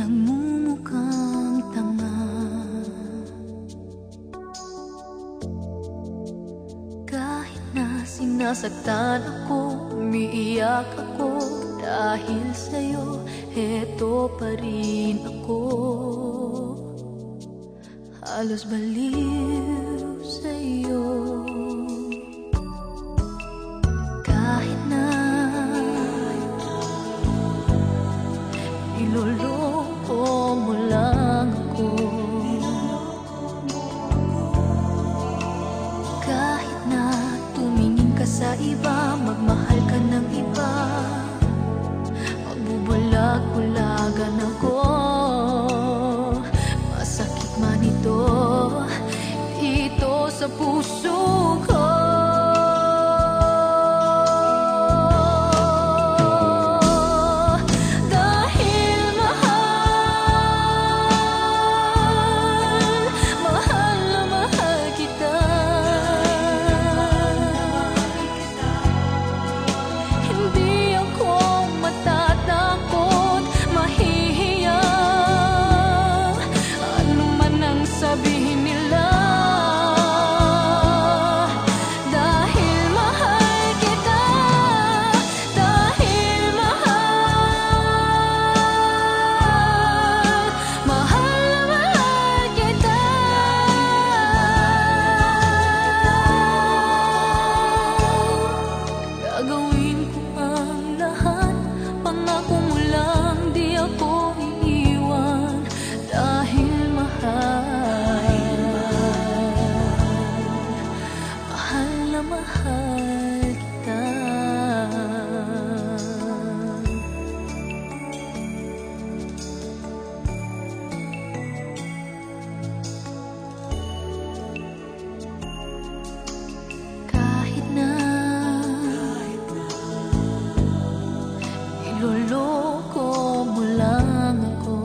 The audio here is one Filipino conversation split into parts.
nagmumukhang tanga. Kahit na sinasaktan ako, umiiyak ako dahil sa'yo, eto pa rin ako. Halos baliw sa'yo. Kahit na niloloko mo lang ako, kahit na tumingin ka sa iba, magmahal ka ng iba, magbubulag-bulagan ako. Masakit man ito dito sa puso ko. Niloloko mo lang ako,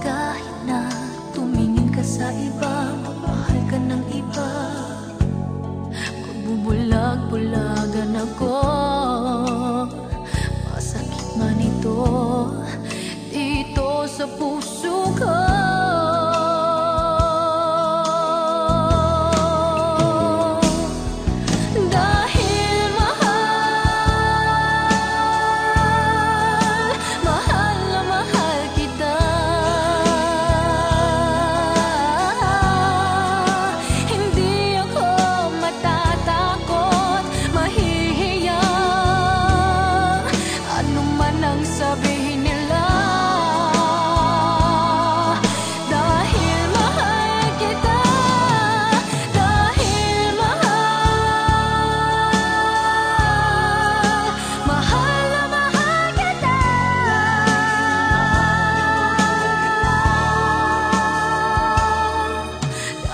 kahit na tumingin ka sa iba, magmahal ka ng iba, magbubulag-bulagan ako. Masakit man ito dito sa puso ko.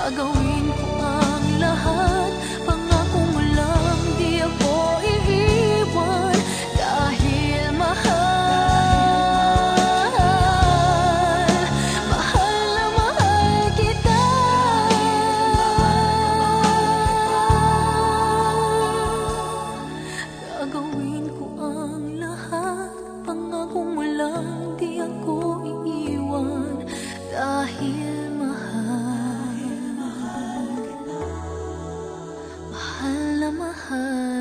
Gagawin ko ang lahat, pangako mo lang di ako iiwan, dahil mahal, mahal na mahal kita. Gagawin ko ang lahat, pangako mo lang di ako iiwan, dahil mahal na mahal.